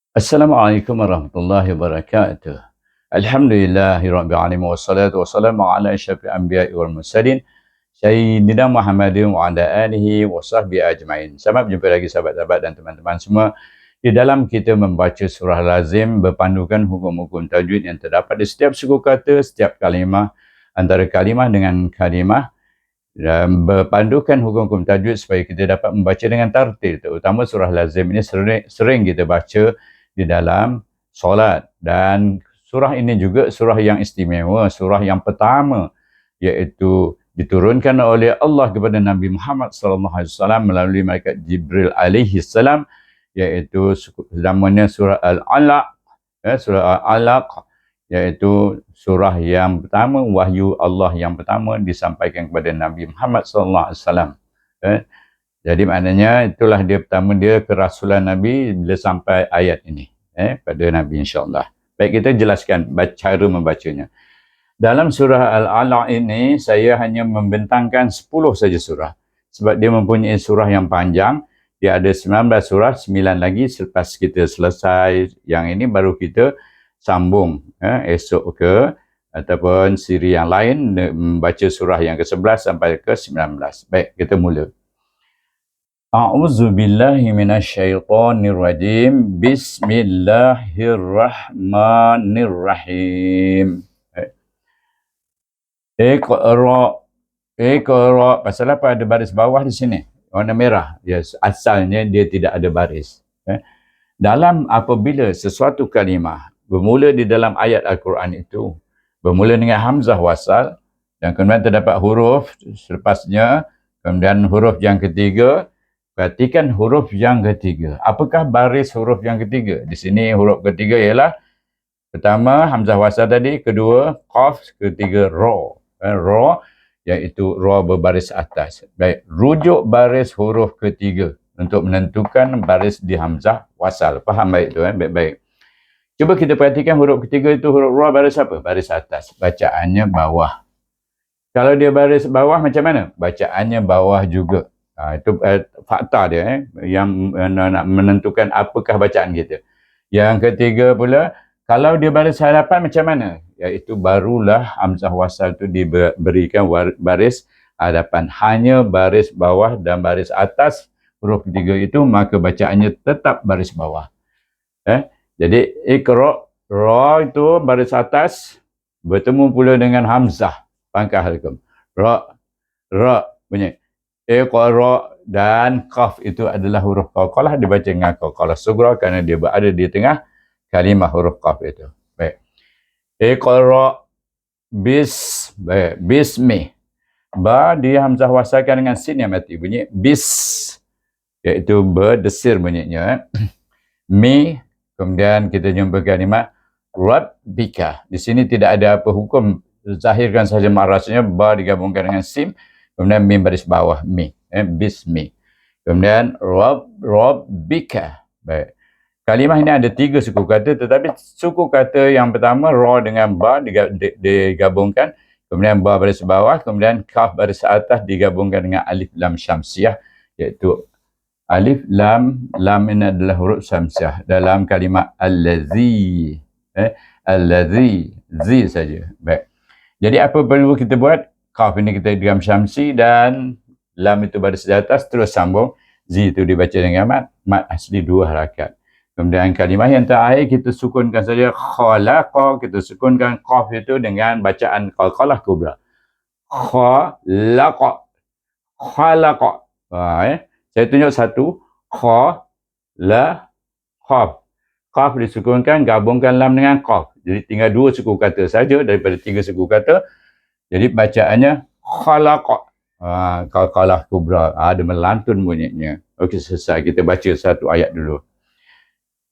Assalamualaikum warahmatullahi wabarakatuh. Alhamdulillahirabbil alamin wassalatu wassalamu ala asyrafil anbiya'i wal mursalin sayyidina Muhammadin wa ala alihi wa sahbihi ajmain. Selamat berjumpa lagi sahabat-sahabat dan teman-teman semua di dalam kita membaca surah lazim berpandukan hukum-hukum tajwid yang terdapat di setiap suku kata, setiap kalimah, antara kalimah dengan kalimah, dan berpandukan hukum-hukum tajwid supaya kita dapat membaca dengan tartil. Terutama surah lazim ini sering kita baca di dalam solat, dan surah ini juga surah yang istimewa, surah yang pertama iaitu diturunkan oleh Allah kepada Nabi Muhammad SAW melalui malaikat Jibril alaihi salam, iaitu namanya surah Al-Alaq, surah Al-Alaq, iaitu surah yang pertama, wahyu Allah yang pertama disampaikan kepada Nabi Muhammad SAW. Jadi maknanya itulah dia pertama dia kerasulan Nabi bila sampai ayat ini pada Nabi insya-Allah. Baik, kita jelaskan cara membacanya. Dalam surah Al-Alaq ini saya hanya membentangkan 10 saja surah. Sebab dia mempunyai surah yang panjang. Dia ada 19 surah, 9 lagi selepas kita selesai yang ini baru kita sambung esok ke ataupun siri yang lain membaca surah yang ke-11 sampai ke-19. Baik, kita mula. A'udzu billahi minasyaitonir rajim. Bismillahirrahmanirrahim. Iqra. Pasal apa ada baris bawah di sini? Warna merah. Yes, asalnya dia tidak ada baris. Dalam apabila sesuatu kalimah bermula di dalam ayat Al-Quran itu bermula dengan hamzah wasal dan kemudian terdapat huruf selepasnya, kemudian huruf yang ketiga. Perhatikan huruf yang ketiga. Apakah baris huruf yang ketiga? Di sini huruf ketiga ialah pertama hamzah wasal tadi, kedua qaf, ketiga ra. Ra iaitu ra berbaris atas. Baik, rujuk baris huruf ketiga untuk menentukan baris di hamzah wasal. Faham baik tu baik-baik. Cuba kita perhatikan huruf ketiga itu huruf ra baris apa? Baris atas. Bacaannya bawah. Kalau dia baris bawah macam mana? Bacaannya bawah juga. Itu fakta dia yang nak menentukan apakah bacaan kita. Yang ketiga pula, kalau dia baris hadapan macam mana? Iaitu barulah hamzah wasal itu diberikan baris hadapan. Hanya baris bawah dan baris atas huruf ketiga itu, maka bacaannya tetap baris bawah. Jadi iqra, ra itu baris atas bertemu pula dengan hamzah pangkal halqam. Ra bunyi. Iqra dan qaf itu adalah huruf qalqalah, dibaca dengan qalqalah sughra kerana dia berada di tengah kalimah huruf qaf itu. Baik. Iqra bismi. Ba dia hamzah wasalkan dengan sin yang mati, bunyi bis, iaitu berdesir bunyinya. Mi, kemudian kita jumpa kalimah rabbika. Di sini tidak ada apa hukum, zahirkan saja makrasnya, ba digabungkan dengan sim, kemudian mim baris bawah mi, bismi. Kemudian rabbika. Baik. Kalimah ini ada 3 suku kata, tetapi suku kata yang pertama ra dengan ba digabungkan, kemudian ba baris bawah, kemudian kaf baris atas digabungkan dengan alif lam syamsiah, iaitu alif lam ini adalah huruf syamsiah dalam kalimah allazi. Allazi, zi saja. Baik. Jadi apa perlu kita buat? Qaf ini kita idgham syamsi dan lam itu baris di atas terus sambung. Z itu dibaca dengan mat asli 2 harakat. Kemudian kalimah yang terakhir kita sukunkan saja, khalaqa, kita sukunkan qaf itu dengan bacaan qalqalah kubra. Khalaqa. Khalaqa. Saya tunjuk satu. Qaf. Qaf disukunkan, gabungkan lam dengan qaf. Jadi tinggal 2 suku kata saja daripada 3 suku kata. Jadi bacaannya khalaqa. Qalqalah kubra. Ada melantun bunyinya. Okey, selesai. Kita baca satu ayat dulu.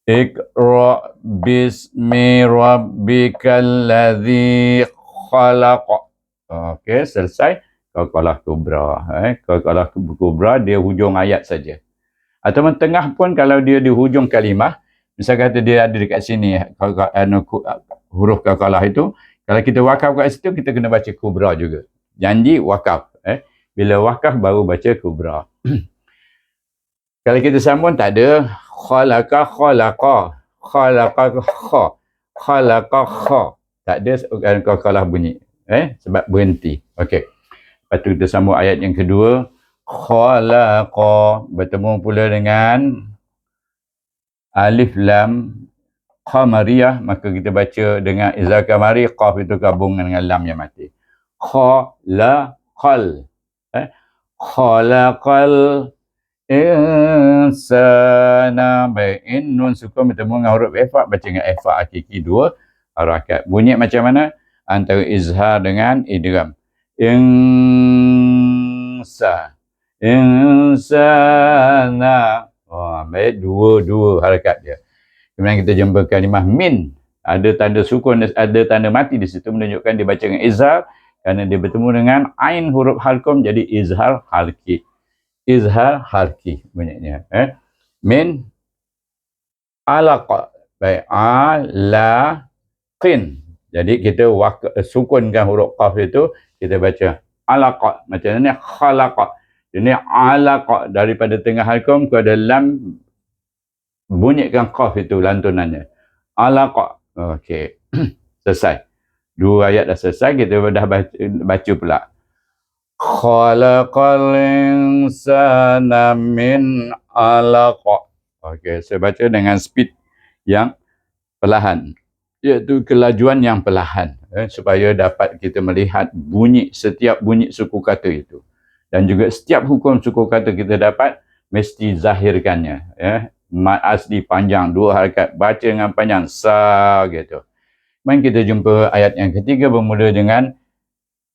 Iqra bismi rabbikal ladzi khalaq. Okey, selesai. Qalqalah kubra. Qalqalah kubra dia hujung ayat saja. Atau tengah pun kalau dia di hujung kalimah, misal kata dia ada dekat sini huruf qalqalah itu, kalau kita wakaf kat situ, kita kena baca kubra juga. Janji wakaf. Bila wakaf baru baca kubra. Kalau kita sambung tak ada khalaqa. khalaqa kha. Khalaqa kha. Tak ada qalqalah bunyi. Sebab berhenti. Okey. Lepas tu kita sambung ayat yang kedua. Khalaqa. Bertemu pula dengan alif lam qamariyah, maka kita baca dengan izhar kamari, qaf itu gabung dengan lam yang mati. Khalaqal. Khalaqal insana. Baik, nun sukun bertemu dengan huruf ifa, baca dengan ifa hakiki 2 harakat. Bunyi macam mana? Antara izhar dengan idgham. Insana. Baik, dua harakat dia. Kemudian kita jumpa kalimah min. Ada tanda sukun, ada tanda mati di situ, menunjukkan dia baca dengan izhar. Kerana dia bertemu dengan ain huruf halqum, jadi izhar halqi. Izhar halqi bunyinya. Min alaqa. Baik, alaqin. Jadi kita sukunkan huruf qaf itu, kita baca alaqa. Macam ni khalaqa. Ini alaqa. Daripada tengah halqum kepada lam, bunyikan qaf itu lantunannya. Alaqa. Okey. Selesai. 2 ayat dah selesai, kita dah baca pula. Khalaqal insana min alaqa. Okey, saya baca dengan speed yang perlahan, iaitu kelajuan yang perlahan, supaya dapat kita melihat bunyi, setiap bunyi suku kata itu. Dan juga setiap hukum suku kata kita dapat, mesti zahirkannya. Mad asli panjang, 2 harakat, baca dengan panjang, sa gitu. Kemudian kita jumpa ayat yang ketiga, bermula dengan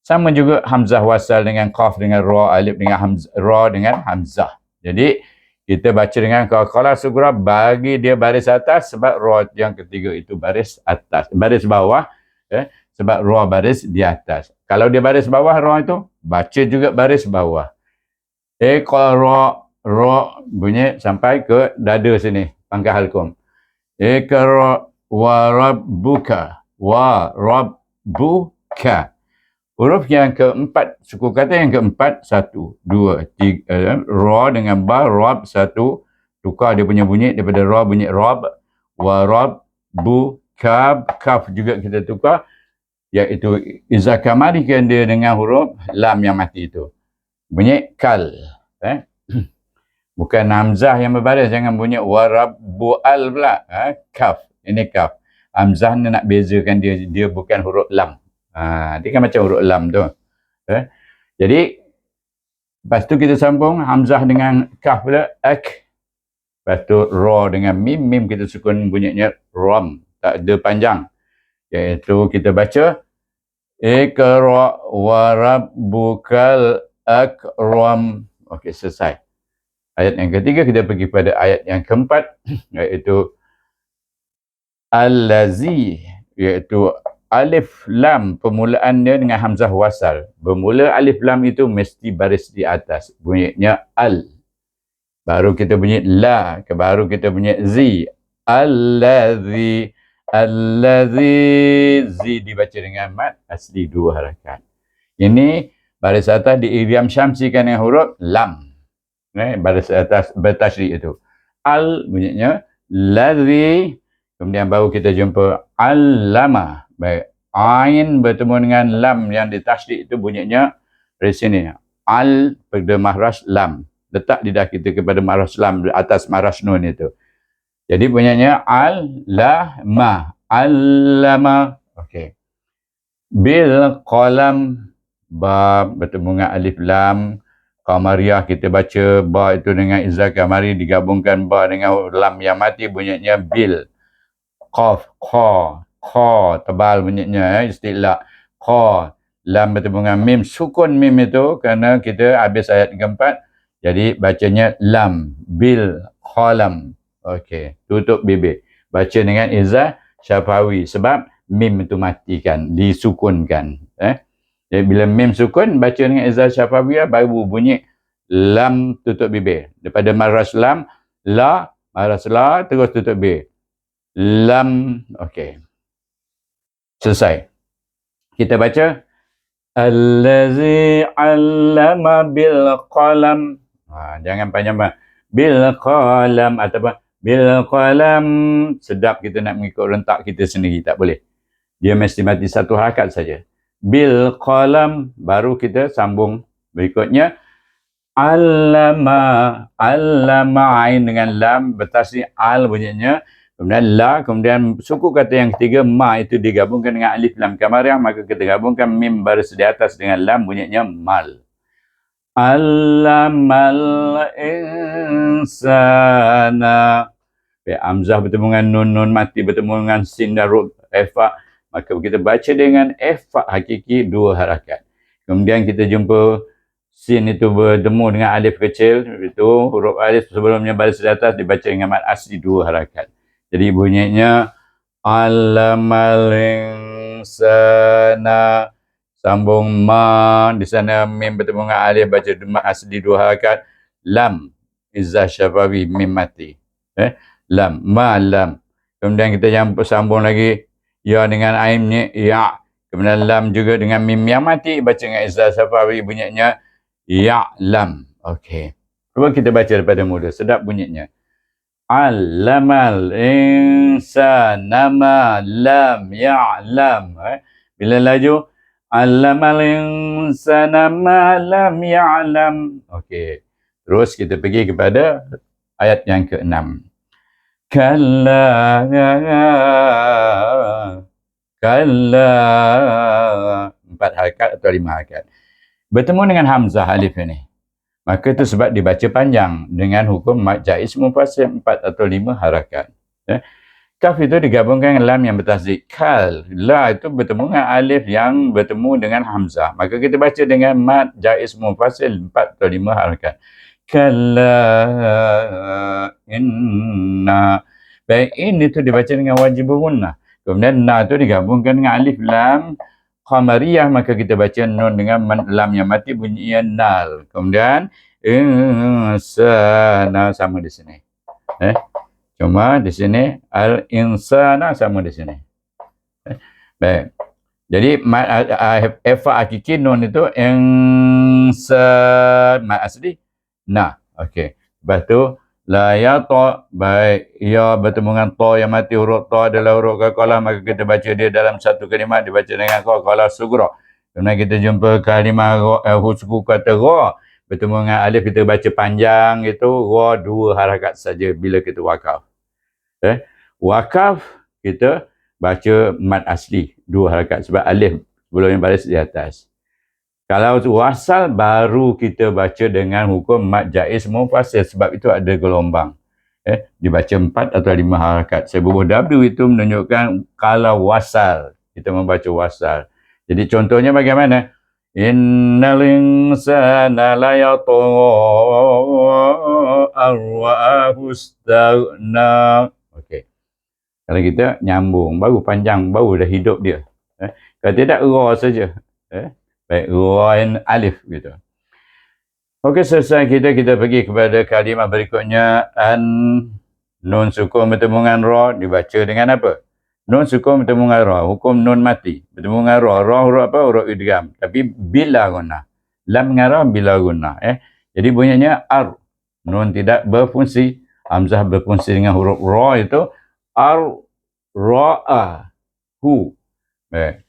sama juga hamzah wasal dengan qaf dengan ra, alif dengan ra dengan hamzah. Jadi kita baca dengan qalqalah sughra, bagi dia baris atas, sebab ra yang ketiga itu baris atas, baris bawah, sebab ra baris di atas. Kalau dia baris bawah, ra itu baca juga baris bawah. Iqra, ra bunyi sampai ke dada sini, pangkal halqum. Iqra wa rabbuka, wa rabbuka. Huruf yang keempat, suku kata yang keempat, 1, 2, 3, ra dengan ba, rab, 1, tukar dia punya bunyi daripada ra bunyi rab, wa rabbuka, kaf juga kita tukar, iaitu izhar kamari kan dia dengan huruf lam yang mati itu. Bunyi kal. Bukan hamzah yang berbaris, jangan bunyi warabbual pula. Kaf. Ini kaf. Hamzah ni nak bezakan dia bukan huruf lam. Dia kan macam huruf lam tu. Jadi lepas tu kita sambung hamzah dengan kaf pula, ak. Lepas tu ra dengan mim, mim kita sukun bunyinya ram, tak ada panjang. Iaitu kita baca Iqra wa rabbukal akram. Okey, selesai. Ayat yang ketiga, kita pergi pada ayat yang keempat, iaitu allazi, iaitu alif lam permulaannya dengan hamzah wasal. Bermula alif lam itu mesti baris di atas, bunyinya al. Baru kita bunyi la, baru kita bunyi zi. Allazi, allazi, zi dibaca dengan mad asli 2 harakat. Ini baris atas diidgham syamsikan dengan huruf lam. Baris atas bertasyrik itu. Al bunyinya lazi. Kemudian baru kita jumpa allama. Baik, ain bertemu dengan lam yang ditasyrik itu bunyinya dari sini. Al pada mahras lam. Letak lidah kita kepada mahras lam atas mahras nun itu. Jadi bunyinya al-lama. Allama. Okey. Bil qalam, ba bertemu dengan alif lam. Qamariyah kita baca ba itu dengan izhar kamari, digabungkan ba dengan lam yang mati, bunyinya bil. Qaf, kha tebal bunyinya, istilah kha. Lam bertemu dengan mim, sukun mim itu kerana kita habis ayat keempat, jadi bacanya lam, bil qalam. Okey, tutup bibir, baca dengan izhar syafawi, sebab mim itu matikan, disukunkan. Jadi bila mim sukun, baca dengan izhar syafawiyah, baru bunyi lam, tutup bibir. Daripada maras lam, la, maras la, terus tutup bibir. Lam. Okey. Selesai. Kita baca allazi 'allama bil qalam. Jangan panjang banget. Bil qalam ataupun bil qalam. Sedap kita nak mengikut rentak kita sendiri, tak boleh. Dia mesti mati satu harakat saja. Bil qalam, baru kita sambung berikutnya. Allama, allama ain dengan lam bertasydid al bunyinya. Kemudian la, kemudian suku kata yang ketiga ma itu digabungkan dengan alif lam kamariyah, maka kita gabungkan mim baris di atas dengan lam bunyinya mal. Allamal insana. Hamzah bertemu dengan nun mati bertemu dengan sin dan rub efa, maka kita baca dengan efa hakiki dua harakat. Kemudian kita jumpa sin itu bertemu dengan alif kecil, itu huruf alif sebelumnya baris di atas dibaca dengan mad asli dua harakat. Jadi bunyinya allamal insana, sambung ma, di sana mim bertemu dengan alif baca mad asli dua harakat. Lam izzah syafawi mim mati. Lam, ma lam. Kemudian kita sambung lagi ya dengan ainnya ya. Kemudian lam juga dengan mim yang mati baca dengan izzah syafawi bunyinya ya'lam. Okey. Cuba kita baca daripada mula. Sedap bunyinya. Allamal insana ma lam ya'lam. Bila laju allamal insana ma lam ya'lam. Okey. Terus kita pergi kepada ayat yang ke-6. Kalla kalla, 4 harakat atau 5 harakat. Bertemu dengan hamzah alif ini, maka itu sebab dibaca panjang dengan hukum mad jaiz munfasil 4 atau 5 harakat. Kaf itu digabungkan dengan lam yang bertasydid. Kal, la itu bertemu dengan alif yang bertemu dengan hamzah, maka kita baca dengan mad jaiz munfasil 4 atau 5 harakat. Kalla inna. Baik, in itu dibaca dengan wajib gunnah. Kemudian na itu digabungkan dengan alif lam qamariyah, maka kita baca nun dengan lam yang mati bunyinya nal. Kemudian insana sama di sini. Cuma di sini al insana sama di sini. Baik. Jadi efa hakiki nun itu insan mad asli na. Okey. Lepas tu la ya ta, baik ya bertemu dengan ta yang mati, huruf ta adalah huruf qalqalah, maka kita baca dia dalam satu kalimah dibaca dengan qalqalah sughra. Kemudian kita jumpa kalimah suku kata ra bertemu dengan alif, kita baca panjang itu ra dua harakat saja bila kita wakaf. Wakaf kita baca mad asli dua harakat sebab alif sebelum yang baris di atas. Kalau wasal baru kita baca dengan hukum mad jaiz munfasil sebab itu ada gelombang. Dibaca 4 atau 5 harakat. Sebuah W itu menunjukkan kalau wasal. Kita membaca wasal. Jadi contohnya bagaimana? Innal insana la yatgha ar-ra'ahu istaghna. Okey. Kalau kita nyambung, baru panjang, baru dah hidup dia. Kalau tidak, ra saja. Baik, ra alif gitu. Okey, selesai kita pergi kepada kalimah berikutnya. An, nun sukun bertemu dengan ra dibaca dengan apa? Nun sukun bertemu dengan ra, hukum nun mati bertemu dengan ra. Ra huruf apa? Huruf idgham, tapi bila gunnah. Lam dengan ra bila gunnah. Jadi bunyinya ar. Nun tidak berfungsi, hamzah berfungsi dengan huruf ra itu ar ra'a hu. Baik.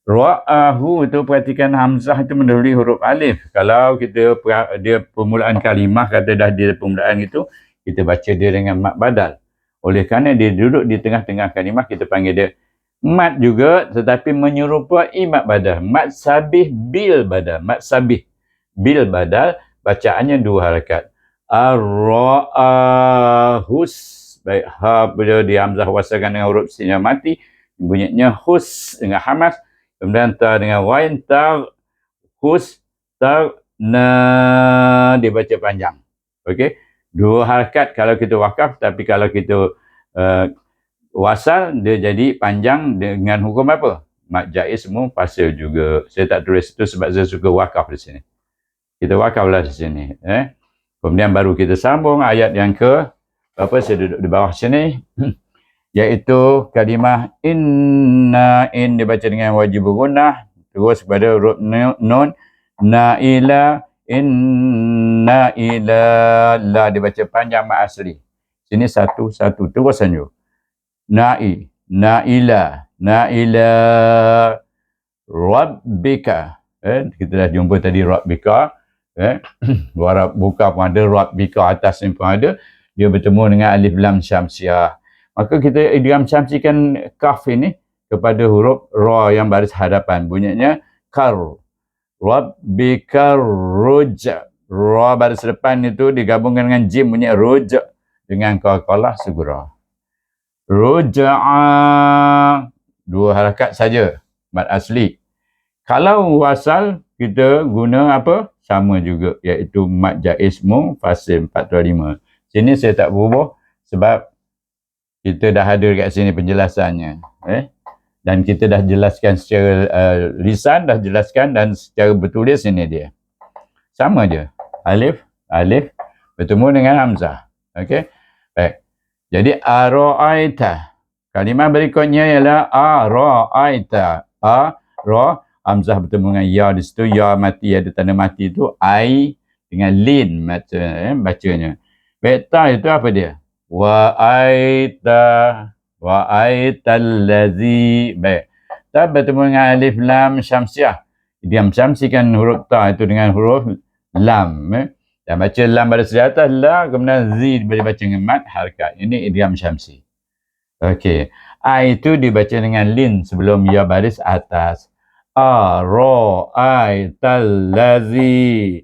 Ra'ahu itu perhatikan hamzah itu mendahului huruf alif. Kalau kita dia permulaan kalimah kata dah dia permulaan itu, kita baca dia dengan mad badal. Oleh kerana dia duduk di tengah-tengah kalimah, kita panggil dia mad juga tetapi menyerupai mad badal. Mad sabih bil badal. Mad sabih bil badal, bacaannya dua harakat. Ar-ra'ahus. Baik, ha bila di hamzah wasalkan dengan huruf sin yang mati, bunyinya hus dengan hamas. Kemudian ta dengan wain, ta hus ta na dibaca panjang. Okey, dua harakat kalau kita wakaf, tapi kalau kita wasal dia jadi panjang dengan hukum apa? Mad jaiz munfasil juga. Saya tak tulis itu sebab saya suka wakaf di sini. Kita wakaflah di sini. Kemudian baru kita sambung ayat yang ke apa, saya duduk di bawah sini. Iaitu kalimah inna, in dibaca dengan wajib gunnah, terus pada huruf nun, naila, inna ila, la dibaca panjang mad asli. Sini satu-satu. Terus sanju. Na'i. Na'ila. Na'ila. Rabbika. Kita dah jumpa tadi Rabbika. Buka pun ada. Rabbika atas ni pun ada. Dia bertemu dengan alif lam syamsiah. Maka kita idgham syamsikan kaf ini kepada huruf ra yang baris hadapan. Bunyinya kar. Rabbika ruj. Ra baris depan itu digabungkan dengan jim bunyi ruj dengan qalqalah segera. Ruj'a. Dua harakat saja mad asli. Kalau wasal kita guna apa? Sama juga, iaitu mad jaiz munfasil 425. Sini saya tak berubah sebab kita dah ada kat sini penjelasannya. Dan kita dah jelaskan secara lisan, dah jelaskan, dan secara bertulis ini dia. Sama je. Alif bertemu dengan hamzah. Okey. Baik. Jadi ara'aita. Kalimah berikutnya ialah ara'aita. Ra hamzah bertemu dengan ya di situ, ya mati, ada tanda mati itu, ai dengan lin bacanya. Baik, ta itu apa dia? Wa aitallazi. Baik. Ta bertemu dengan alif lam syamsiah. Idgham syamsikan huruf ta itu dengan huruf lam. Dan baca lam pada sebelah atas, la, kemudian zi dibaca dengan mad harakat. Ini idgham syamsi. Okey. A itu dibaca dengan lin sebelum ya baris atas. Ra'aitallazi.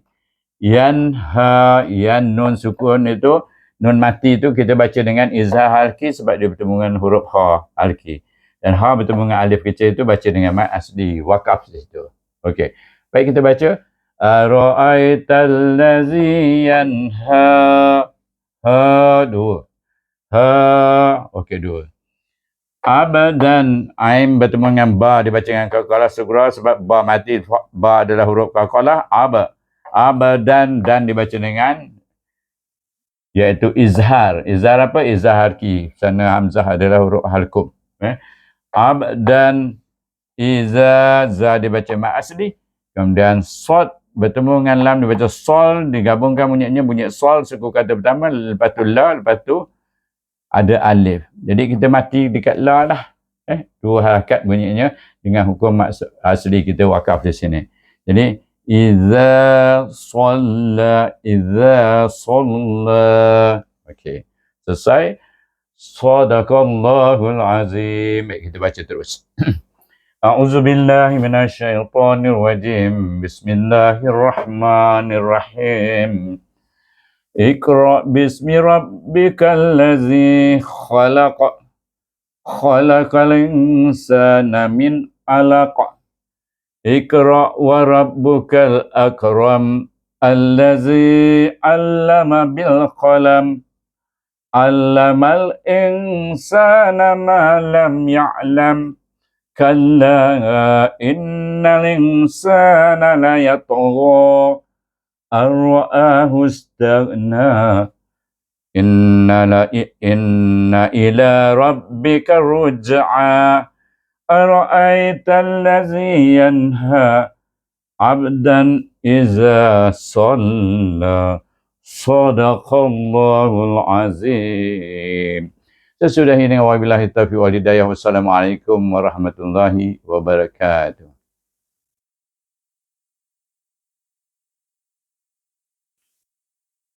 Yanha, yan nun sukun itu, nun mati itu kita baca dengan izhar halki sebab dia bertemu dengan huruf ha halki. Dan ha bertemu dengan alif kecil itu baca dengan mad asli, wakaf di situ. Okey. Baik, kita baca ra'aitallazi yanha. Ha dua. Ha, okey dua. Abadan, ain bertemu dengan ba dibaca dengan qalqalah sughra sebab ba mati, ba adalah huruf qalqalah. Abadan, dan dibaca dengan iaitu izhar. Izhar apa? Izhar harki. Sana hamzah adalah huruf halqum. Abdan, iza, za dibaca mad asli. Kemudian sod bertemu dengan lam dibaca sol, digabungkan bunyinya bunyi sol suku kata pertama, lepas tu la, lepas tu ada alif. Jadi kita mati dekat la lah. Dua harakat bunyinya dengan hukum asli kita wakaf di sini. Jadi iza shalla. Okey. Selesai. Sadaqallahul azim. Baik, kita baca terus. A'udzubillahi minasyaitonir rajim. Bismillahirrahmanirrahim. Iqra' bismi rabbikal ladzi khalaq. Khalaqal insana min 'alaq. Iqra' wa rabbukal akram. Alladzi 'allama bil qalam. 'Allamal insana ma lam ya'lam. Kalla innal insana la yatgha ar-ra'ahu istaghna. Inna ila rabbika ruj'a. Ara'aita allazi yanha 'abdan iza shalla. Sadaqallahul azim. Sesudah ini wabillahi taufiq wal hidayah. Wassalamualaikum warahmatullahi wabarakatuh.